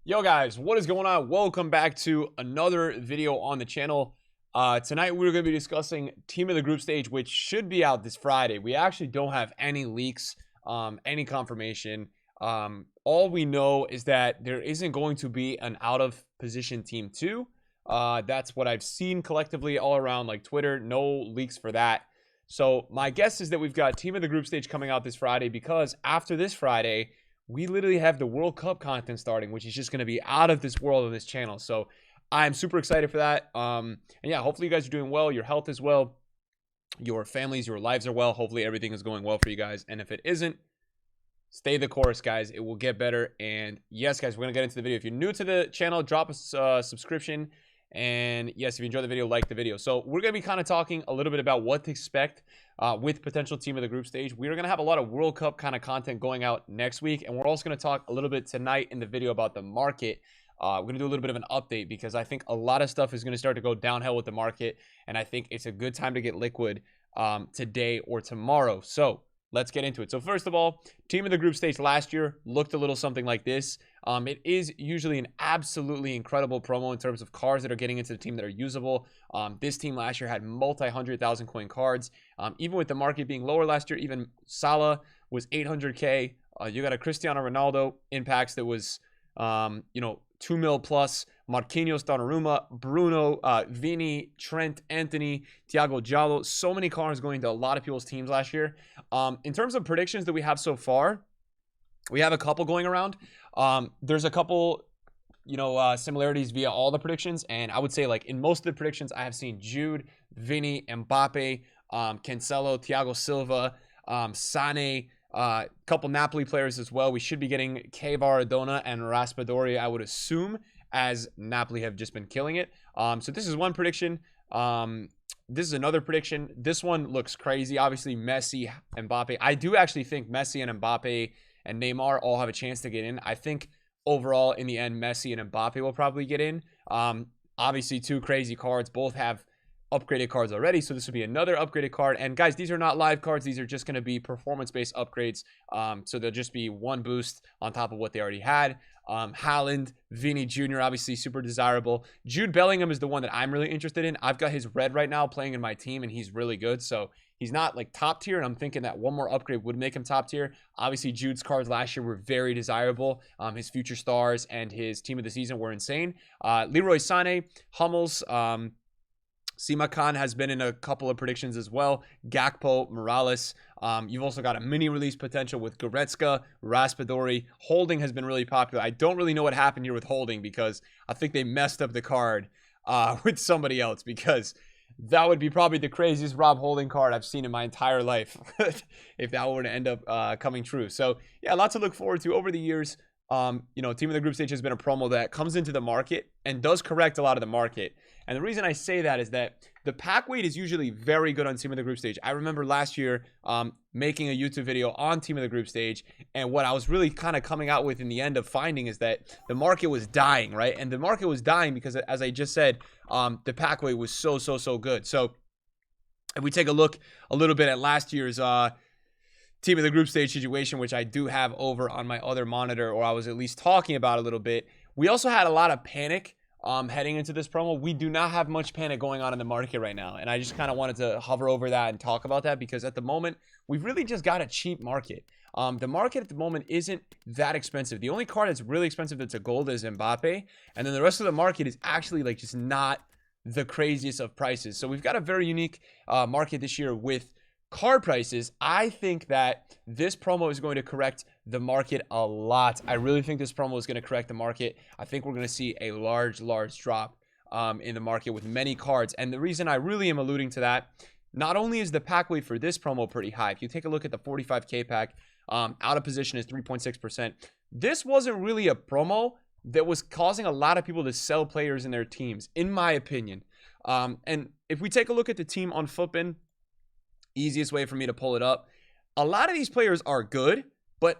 Yo guys, what is going on? Welcome back to another video on the channel. Tonight we're going to be discussing Team of the Group Stage, which should be out this Friday. We actually don't have any leaks, any confirmation. All we know is that there isn't going to be an out of position Team 2. That's what I've seen collectively all around like Twitter. No leaks for that. So my guess is that we've got Team of the Group Stage coming out this Friday, because after this Friday we literally have the World Cup content starting, which is just going to be out of this world on this channel. So I'm super excited for that. And yeah, hopefully you guys are doing well. Your health is well. Your families, your lives are well. Hopefully everything is going well for you guys. And if it isn't, stay the course, guys. It will get better. And yes, guys, we're going to get into the video. If you're new to the channel, drop a subscription. And yes, if you enjoyed the video, like the video. So we're going to be kind of talking a little bit about what to expect with potential Team of the Group Stage. We're going to have a lot of World Cup kind of content going out next week. And we're also going to talk a little bit tonight in the video about the market. We're going to do a little bit of an update, because I think a lot of stuff is going to start to go downhill with the market. And I think it's a good time to get liquid today or tomorrow. So let's get into it. So first of all, Team of the Group Stage last year looked a little something like this. It is usually an absolutely incredible promo in terms of cards that are getting into the team that are usable. This team last year had multi-100,000 coin cards. Even with the market being lower last year, even Salah was 800K. You got a Cristiano Ronaldo in packs that was, 2 mil plus. Marquinhos, Donnarumma, Bruno, Vini, Trent, Anthony, Thiago Giallo. So many cards going to a lot of people's teams last year. In terms of predictions that we have so far, we have a couple going around. There's a couple, similarities via all the predictions. And I would say, like, in most of the predictions, I have seen Jude, Vini, Mbappe, Cancelo, Thiago Silva, Sane, couple Napoli players as well. We should be getting Maradona and Raspadori, I would assume, as Napoli have just been killing it. So this is one prediction. This is another prediction. This one looks crazy. Obviously, Messi, Mbappe. I do actually think Messi and Mbappe and Neymar all have a chance to get in. I think overall, in the end, Messi and Mbappe will probably get in. Obviously, two crazy cards. Both have upgraded cards already, so this would be another upgraded card. And guys, these are not live cards. These are just going to be performance-based upgrades. So they'll just be one boost on top of what they already had. Haaland, Vini Jr., obviously super desirable. Jude Bellingham is the one that I'm really interested in. I've got his red right now playing in my team, and he's really good. So he's not like top tier, and I'm thinking that one more upgrade would make him top tier. Obviously, Jude's cards last year were very desirable. His future stars and his team of the season were insane. Leroy Sané, Hummels, Sima Khan has been in a couple of predictions as well. Gakpo, Morales. You've also got a mini release potential with Goretzka, Raspadori. Holding has been really popular. I don't really know what happened here with Holding, because I think they messed up the card with somebody else, because that would be probably the craziest Rob Holding card I've seen in my entire life if that were to end up coming true. So yeah, a lot to look forward to over the years. Team of the Group Stage has been a promo that comes into the market and does correct a lot of the market. And the reason I say that is that the pack weight is usually very good on Team of the Group Stage. I remember last year making a YouTube video on Team of the Group Stage, and what I was really kind of coming out with in the end of finding is that the market was dying, right? And the market was dying because, as I just said, the pack weight was so good. So if we take a look a little bit at last year's Team of the Group Stage situation, which I do have over on my other monitor, or I was at least talking about a little bit, we also had a lot of panic heading into this promo. We do not have much panic going on in the market right now, and I just kind of wanted to hover over that and talk about that, because at the moment we've really just got a cheap market. The market at the moment isn't that expensive. The only card that's really expensive that's a gold is Mbappe, and then the rest of the market is actually like just not the craziest of prices. So we've got a very unique market this year with card prices. I think that this promo is going to correct the market a lot. I really think this promo is going to correct the market. I think we're going to see a large drop in the market with many cards. And the reason I really am alluding to that, not only is the pack weight for this promo pretty high. If you take a look at the 45K pack, out of position is 3.6%. This wasn't really a promo that was causing a lot of people to sell players in their teams, in my opinion. And if we take a look at the team on Footbin, easiest way for me to pull it up, a lot of these players are good, but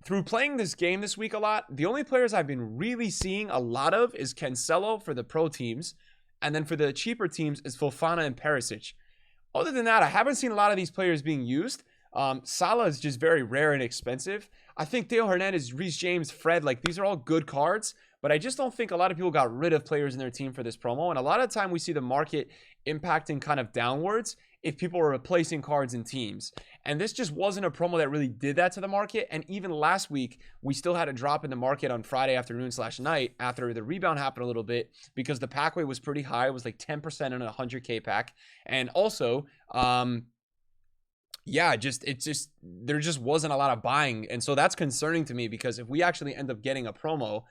through playing this game this week a lot, the only players I've been really seeing a lot of is Cancelo for the pro teams, and then for the cheaper teams is Fofana and Perisic. Other than that, I haven't seen a lot of these players being used. Salah is just very rare and expensive. I think Theo Hernandez, Reece James, Fred, like these are all good cards, but I just don't think a lot of people got rid of players in their team for this promo. And a lot of the time we see the market impacting kind of downwards if people are replacing cards in teams. And this just wasn't a promo that really did that to the market. And even last week, we still had a drop in the market on Friday afternoon/night after the rebound happened a little bit because the pack weight was pretty high. It was like 10% in a 100K pack. And also, yeah, there just wasn't a lot of buying. And so that's concerning to me because if we actually end up getting a promo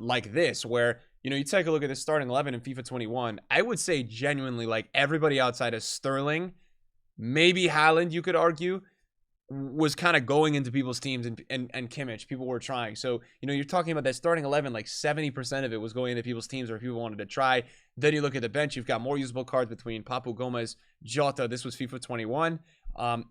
like this, where, you know, you take a look at the starting 11 in FIFA 21, I would say genuinely like everybody outside of Sterling, maybe Haaland, you could argue, was kind of going into people's teams, and Kimmich, people were trying. So, you know, you're talking about that starting 11, like 70% of it was going into people's teams or people wanted to try. Then you look at the bench, you've got more usable cards between Papu Gomez, Jota. This was FIFA 21.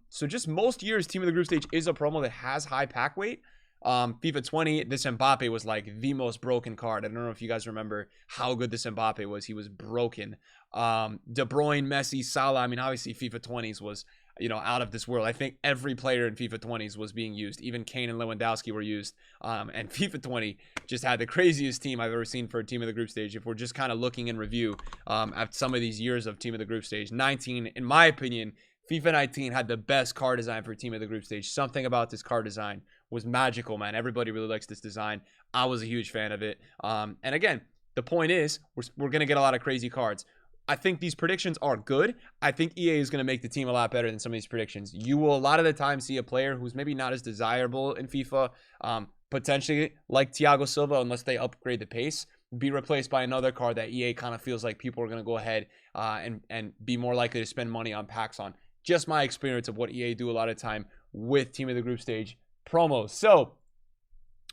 So just most years, Team of the Group Stage is a promo that has high pack weight. FIFA 20, this Mbappe was like the most broken card. I don't know if you guys remember how good this Mbappe was. He was broken. De Bruyne, Messi, Salah. I mean, obviously FIFA 20s was, you know, out of this world. I think every player in FIFA 20s was being used. Even Kane and Lewandowski were used. And FIFA 20 just had the craziest team I've ever seen for a Team of the Group Stage. If we're just kind of looking in review at some of these years of Team of the Group Stage, 19, in my opinion, FIFA 19 had the best card design for Team of the Group Stage. Something about this card design was magical, man. Everybody really likes this design. I was a huge fan of it. And again, the point is, we're going to get a lot of crazy cards. I think these predictions are good. I think EA is going to make the team a lot better than some of these predictions. You will a lot of the time see a player who's maybe not as desirable in FIFA, potentially like Thiago Silva, unless they upgrade the pace, be replaced by another card that EA kind of feels like people are going to go ahead and be more likely to spend money on packs on. Just my experience of what EA do a lot of time with Team of the Group Stage promos. So,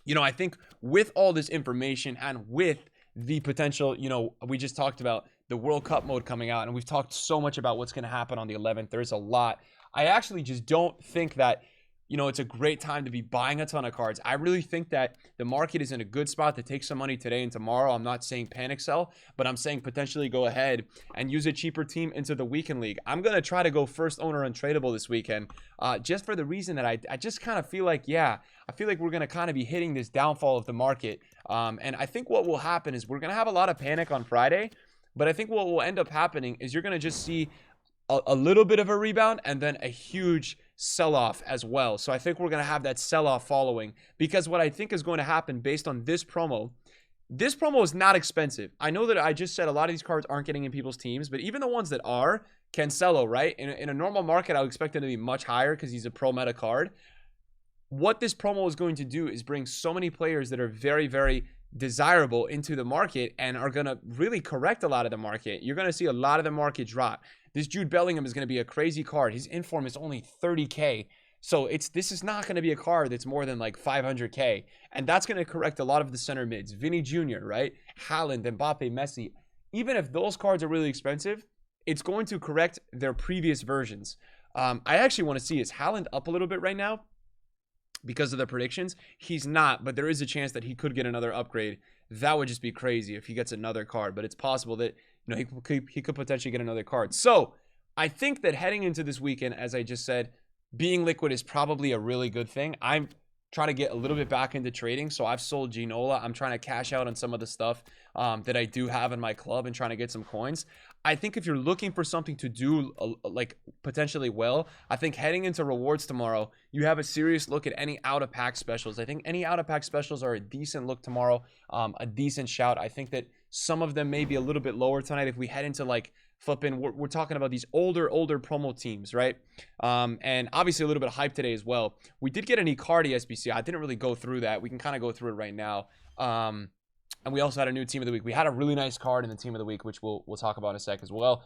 you know, I think with all this information and with the potential, you know, we just talked about the World Cup mode coming out, and we've talked so much about what's going to happen on the 11th. There's a lot. I actually just don't think that, you know, it's a great time to be buying a ton of cards. I really think that the market is in a good spot to take some money today and tomorrow. I'm not saying panic sell, but I'm saying potentially go ahead and use a cheaper team into the weekend league. I'm going to try to go first owner untradeable this weekend, just for the reason that I just kind of feel like, yeah, I feel like we're going to kind of be hitting this downfall of the market. And I think what will happen is we're going to have a lot of panic on Friday, but I think what will end up happening is you're going to just see a little bit of a rebound and then a huge sell-off as well. So I think we're going to have that sell-off following, because what I think is going to happen based on this promo is not expensive. I know that I just said a lot of these cards aren't getting in people's teams, but even the ones that are, Cancelo, right? In a normal market, I would expect him to be much higher because he's a pro meta card. What this promo is going to do is bring so many players that are very, very desirable into the market and are going to really correct a lot of the market. You're going to see a lot of the market drop. This Jude Bellingham is going to be a crazy card. His inform is only 30K. So this is not going to be a card that's more than like 500K. And that's going to correct a lot of the center mids. Vinny Jr., right? Haaland, Mbappe, Messi. Even if those cards are really expensive, it's going to correct their previous versions. I actually want to see, is Haaland up a little bit right now? Because of the predictions, he's not, but there is a chance that he could get another upgrade. That would just be crazy if he gets another card, but it's possible that, you know, he could potentially get another card. So I think that heading into this weekend, as I just said, being liquid is probably a really good thing. I'm trying to get a little bit back into trading, so I've sold Ginola. I'm trying to cash out on some of the stuff that I do have in my club and trying to get some coins. I think if you're looking for something to do like potentially well, I think heading into rewards tomorrow, you have a serious look at any out-of-pack specials. I think any out-of-pack specials are a decent look tomorrow, a decent shout. I think that some of them may be a little bit lower tonight if we head into like flipping. We're talking about these older promo teams, right? And obviously a little bit of hype today as well. We did get an Icardi SBC. I didn't really go through that. We can kind of go through it right now. And we also had a new team of the week. We had a really nice card in the team of the week, which we'll talk about in a sec as well.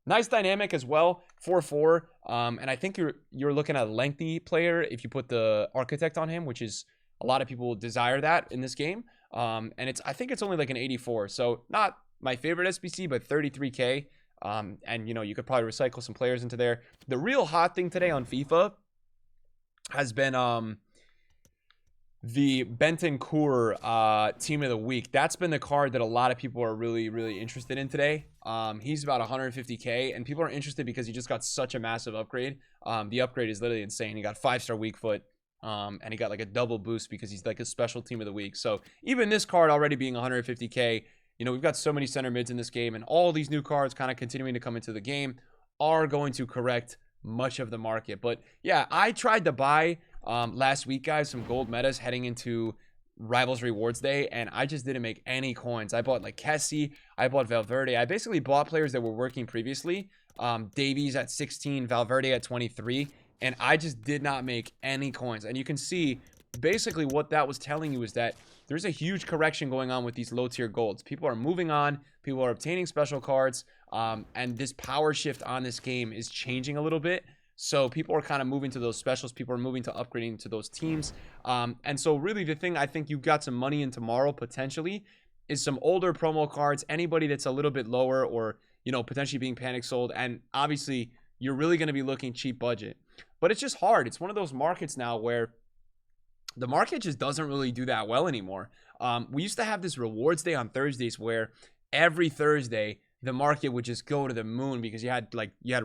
Nice dynamic as well, 4-4. And I think you're looking at a lengthy player if you put the architect on him, which is a lot of people desire that in this game. And I think it's only like an 84. So not my favorite SBC, but 33K. And you know, you could probably recycle some players into there. The real hot thing today on FIFA has been the Bentancur team of the week. That's been the card that a lot of people are really, really interested in today. He's about 150K, and people are interested because he just got such a massive upgrade. The upgrade is literally insane. He got 5-star weak foot, and he got like a double boost because he's like a special team of the week. So even this card already being 150K, you know, we've got so many center mids in this game, and all these new cards kind of continuing to come into the game are going to correct much of the market. But yeah, I tried to buy last week, guys, some gold metas heading into Rivals Rewards Day, and I just didn't make any coins. I bought like Kessie, I bought Valverde. I basically bought players that were working previously. Davies at 16, Valverde at 23, and I just did not make any coins. And you can see basically what that was telling you is that there's a huge correction going on with these low tier golds. People are moving on, people are obtaining special cards, and this power shift on this game is changing a little bit. So people are kind of moving to those specials. People are moving to upgrading to those teams. And so really the thing I think you've got some money in tomorrow potentially is some older promo cards. Anybody that's a little bit lower or, you know, potentially being panic sold. And obviously you're really going to be looking cheap budget. But it's just hard. It's one of those markets now where the market just doesn't really do that well anymore. We used to have this rewards day on Thursdays where every Thursday the market would just go to the moon because you had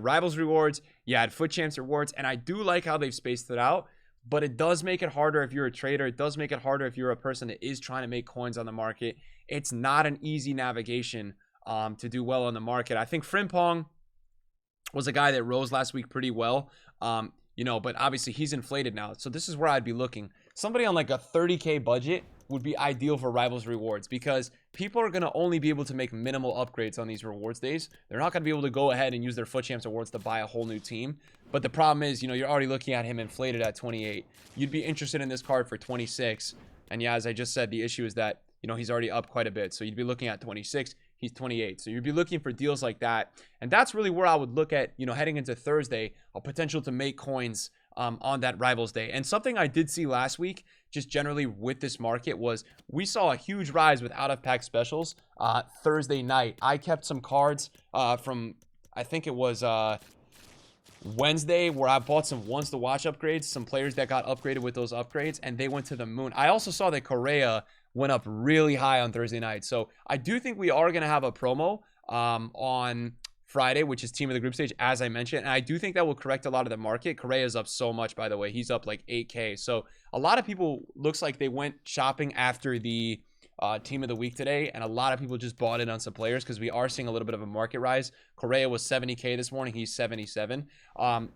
rivals rewards, you had foot champs rewards, and I do like how they've spaced it out, but it does make it harder if you're a trader. It does make it harder if you're a person that is trying to make coins on the market. It's not an easy navigation to do well on the market. I think Frimpong was a guy that rose last week pretty well, you know, but obviously he's inflated now. So this is where I'd be looking. Somebody on like a 30K budget would be ideal for Rivals Rewards because people are going to only be able to make minimal upgrades on these rewards days. They're not going to be able to go ahead and use their Foot Champs Awards to buy a whole new team. But the problem is, you know, you're already looking at him inflated at 28. You'd be interested in this card for 26. And yeah, as I just said, the issue is that, you know, he's already up quite a bit. So you'd be looking at 26. He's 28. So you'd be looking for deals like that. And that's really where I would look at, you know, heading into Thursday, a potential to make coins on that Rivals Day. And something I did see last week, just generally with this market, was we saw a huge rise with out-of-pack specials Thursday night. I kept some cards from, I think it was Wednesday, where I bought some ones to watch upgrades, some players that got upgraded with those upgrades, and they went to the moon. I also saw that Correa went up really high on Thursday night. So I do think we are going to have a promo on Friday, which is team of the group stage, as I mentioned. And I do think that will correct a lot of the market. Correa's up so much, by the way. He's up like 8K. So a lot of people, looks like they went shopping after the team of the week today. And a lot of people just bought in on some players because we are seeing a little bit of a market rise. Correa was 70K this morning. He's 77.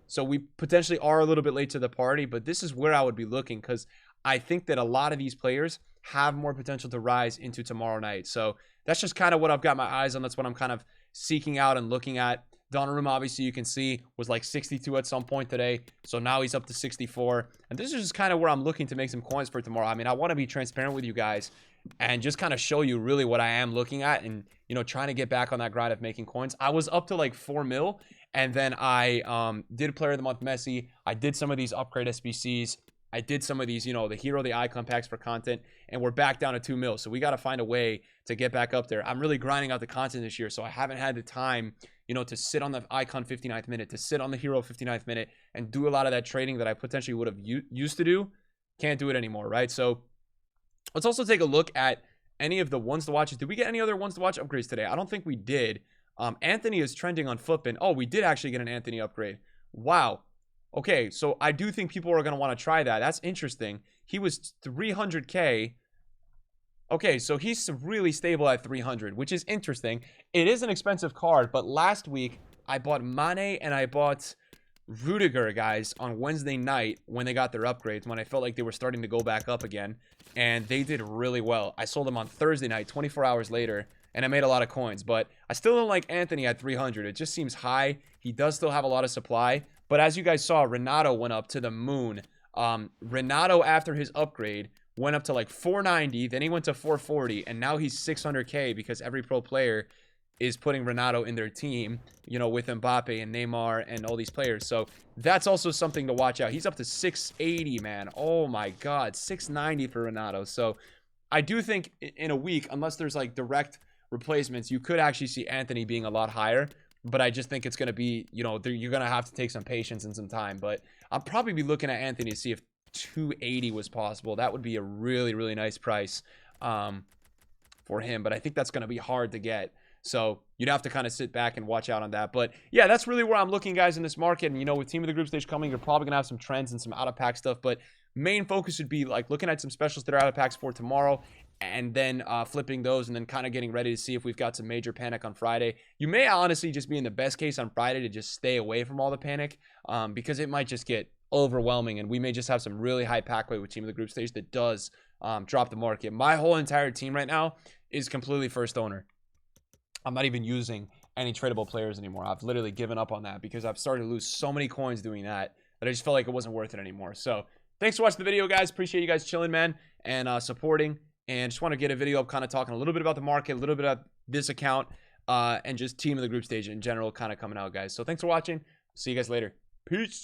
So we potentially are a little bit late to the party. But this is where I would be looking because I think that a lot of these players have more potential to rise into tomorrow night. So that's just kind of what I've got my eyes on. That's what I'm kind of seeking out and looking at. Donnarumma, obviously, you can see, was like 62 at some point today. So now he's up to 64. And this is just kind of where I'm looking to make some coins for tomorrow. I mean, I want to be transparent with you guys and just kind of show you really what I am looking at and, you know, trying to get back on that grind of making coins. I was up to like 4 mil. And then I did Player of the Month Messi. I did some of these upgrade SBCs. I did some of these, you know, the hero, the icon packs for content, and we're back down to 2 mil. So we got to find a way to get back up there. I'm really grinding out the content this year, so I haven't had the time, you know, to sit on the icon 59th minute, to sit on the hero 59th minute, and do a lot of that trading that I potentially would have used to do. Can't do it anymore, right? So let's also take a look at any of the ones to watch. Did we get any other ones to watch upgrades today? I don't think we did. Anthony is trending on Footbin. Oh, we did actually get an Anthony upgrade. Wow. Okay, so I do think people are going to want to try that. That's interesting. He was 300K. Okay, so he's really stable at 300, which is interesting. It is an expensive card, but last week I bought Mane and I bought Rudiger, guys, on Wednesday night when they got their upgrades, when I felt like they were starting to go back up again, and they did really well. I sold them on Thursday night, 24 hours later, and I made a lot of coins, but I still don't like Anthony at 300. It just seems high. He does still have a lot of supply. But as you guys saw, Renato went up to the moon. Renato, after his upgrade, went up to like 490. Then he went to 440. And now he's 600K because every pro player is putting Renato in their team, you know, with Mbappe and Neymar and all these players. So that's also something to watch out. He's up to 680, man. Oh, my God. 690 for Renato. So I do think in a week, unless there's like direct replacements, you could actually see Anthony being a lot higher. But I just think it's going to be, you know, you're going to have to take some patience and some time. But I'll probably be looking at Anthony to see if 280 was possible. That would be a really, really nice price for him. But I think that's going to be hard to get. So you'd have to kind of sit back and watch out on that. But yeah, that's really where I'm looking, guys, in this market. And, you know, with Team of the Group stage coming, you're probably going to have some trends and some out-of-pack stuff. But main focus would be like looking at some specials that are out-of-packs for tomorrow, and then flipping those, and then kind of getting ready to see if we've got some major panic on Friday. You may honestly just be in the best case on Friday to just stay away from all the panic, because it might just get overwhelming, and we may just have some really high pack weight with Team of the Group stage that does drop the market. My whole entire team right now is completely first owner. I'm not even using any tradable players anymore. I've literally given up on that because I've started to lose so many coins doing that I just felt like it wasn't worth it anymore. So thanks for watching the video, guys. Appreciate you guys chilling, man, and supporting. And just want to get a video up kind of talking a little bit about the market, a little bit about this account, and just Team of the Group stage in general kind of coming out, guys. So thanks for watching. See you guys later. Peace.